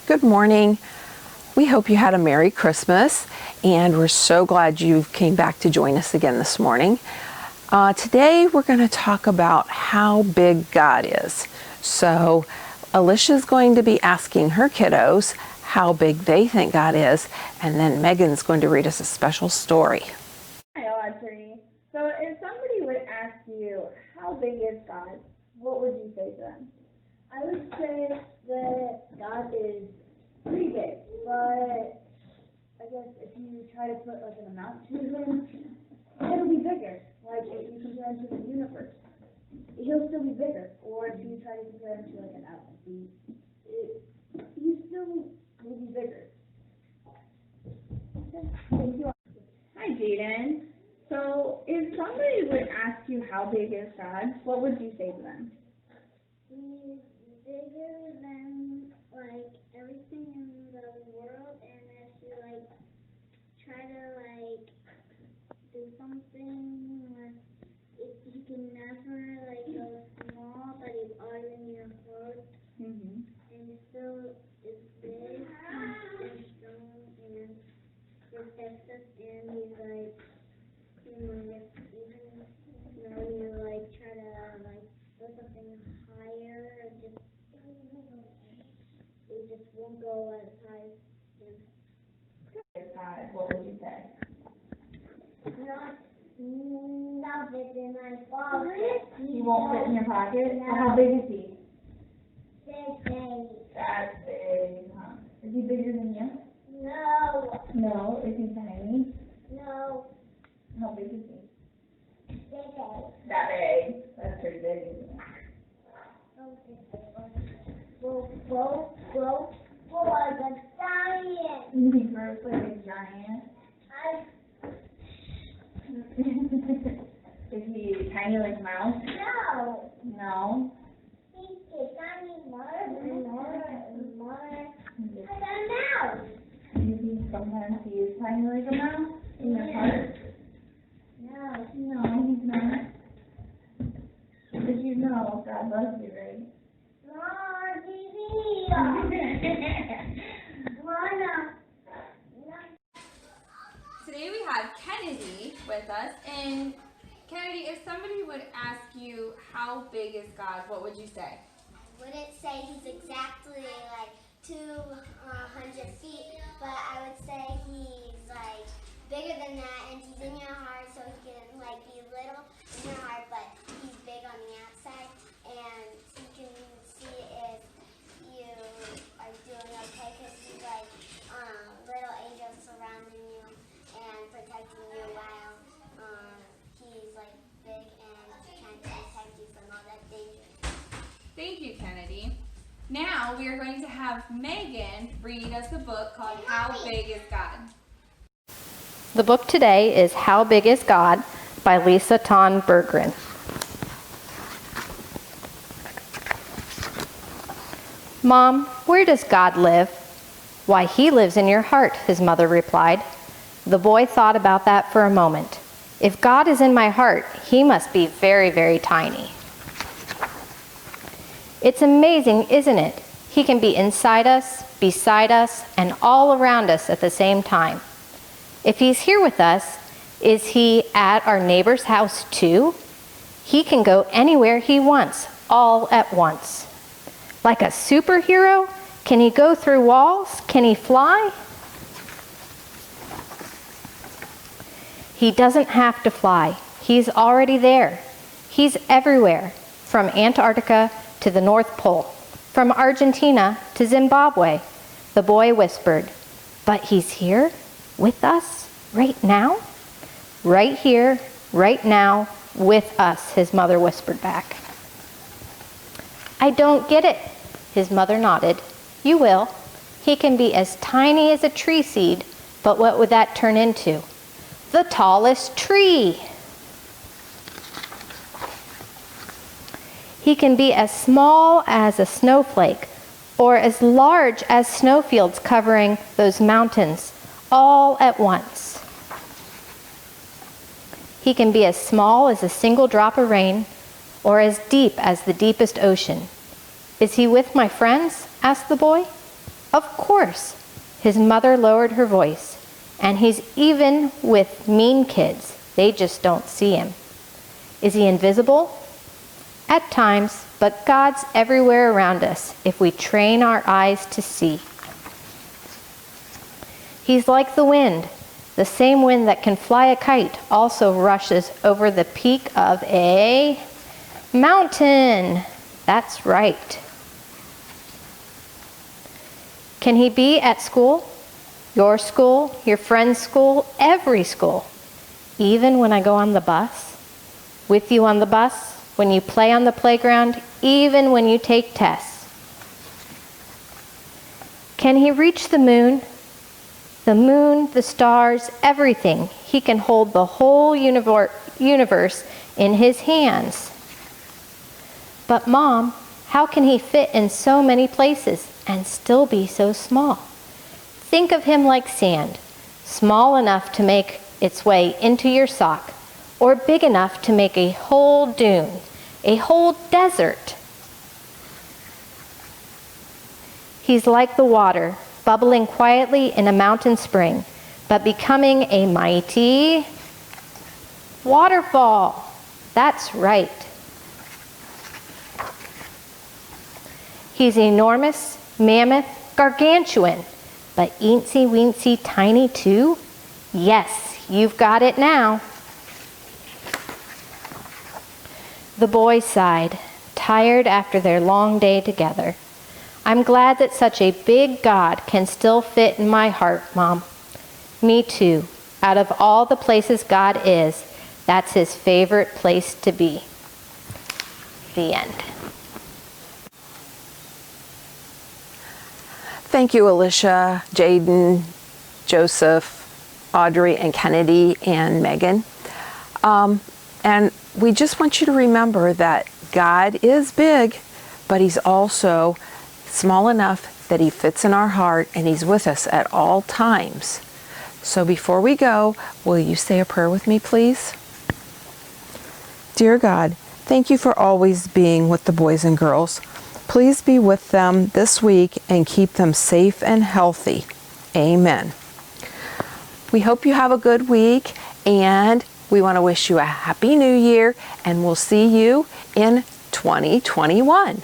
Good morning. We hope you had a Merry Christmas, and we're so glad you came back to join us again this morning. Today we're going to talk about how big God is. So Alicia's going to be asking her kiddos how big they think God is, and then Megan's going to read us a special story. Hi, Audrey. So if somebody would ask you, how big is God, what would you say to them? I would say that God is pretty big, but I guess if you try to put like an amount to him, it'll be bigger. Like if you compare him to the universe, he'll still be bigger. Or if you try to compare him to like an athlete, he still will be bigger. Okay. Thank you. Hi, Jaden. So if somebody would ask you how big is God, what would you say to them? He's bigger than like everything in the world, and if you like try to like do something, he can never like go small, but he's always in your heart, and he still is big and strong and protects us, and he's like, if even you like try to like do something higher, it just won't go as high as God, what would you say? Not fit in my pocket. He won't fit in your pocket? No. How big is he? Big. That's big, huh? Is he bigger than you? No. No. Is he tiny? No. How big is he? Big. That big. That's pretty big, isn't it? Grow like a giant. He grows like a giant. Is he tiny like a mouse? No. No. He's tiny more and more like a mouse. Maybe sometimes he is tiny like a mouse in your heart. No. No, he's not. Because you know God loves you, right? Today we have Kennedy with us, and Kennedy, if somebody would ask you how big is God, what would you say? I wouldn't say he's exactly like 200 feet, but I would say he's like bigger than that, and he's in your heart, so he can like be little in your heart, but he's big on the outside, and he can see if you are doing okay, because he's like little angels surrounding you and protecting you while he's like big and trying to protect you from all that danger. Thank you, Kennedy. Now we are going to have Megan read us a book called How Big is God? The book today is How Big is God by Elisha Tawn Bergren. Mom, where does God live? Why, he lives in your heart, his mother replied. The boy thought about that for a moment. If God is in my heart, he must be very, very tiny. It's amazing, isn't it? He can be inside us, beside us, and all around us at the same time. If he's here with us, is he at our neighbor's house too? He can go anywhere he wants, all at once. Like a superhero? Can he go through walls? Can he fly? He doesn't have to fly. He's already there. He's everywhere, from Antarctica to the North Pole, from Argentina to Zimbabwe, the boy whispered. But he's here with us right now? Right here, right now, with us, his mother whispered back. I don't get it, his mother nodded. You will. He can be as tiny as a tree seed, but what would that turn into? The tallest tree. He can be as small as a snowflake, or as large as snowfields covering those mountains, all at once. He can be as small as a single drop of rain, or as deep as the deepest ocean. Is he with my friends? Asked the boy. Of course. His mother lowered her voice. And he's even with mean kids. They just don't see him. Is he invisible? At times, but God's everywhere around us if we train our eyes to see. He's like the wind. The same wind that can fly a kite also rushes over the peak of a mountain. That's right. Can he be at school? Your school, your friend's school, every school. Even when I go on the bus, with you on the bus, when you play on the playground, even when you take tests. Can he reach the moon? The moon, the stars, everything. He can hold the whole universe in his hands. But Mom, how can he fit in so many places and still be so small? Think of him like sand, small enough to make its way into your sock, or big enough to make a whole dune, a whole desert. He's like the water, bubbling quietly in a mountain spring, but becoming a mighty waterfall. That's right. He's enormous, mammoth, gargantuan, but eensy weensy tiny too? Yes, you've got it now. The boys sighed, tired after their long day together. I'm glad that such a big God can still fit in my heart, Mom. Me too. Out of all the places God is, that's his favorite place to be. The end. Thank you, Elisha, Jaden, Joseph, Audrey, and Kennedy, and Megan. And we just want you to remember that God is big, but he's also small enough that he fits in our heart and he's with us at all times. So before we go, will you say a prayer with me, please? Dear God, thank you for always being with the boys and girls. Please be with them this week and keep them safe and healthy. Amen. We hope you have a good week, and we want to wish you a happy new year, and we'll see you in 2021.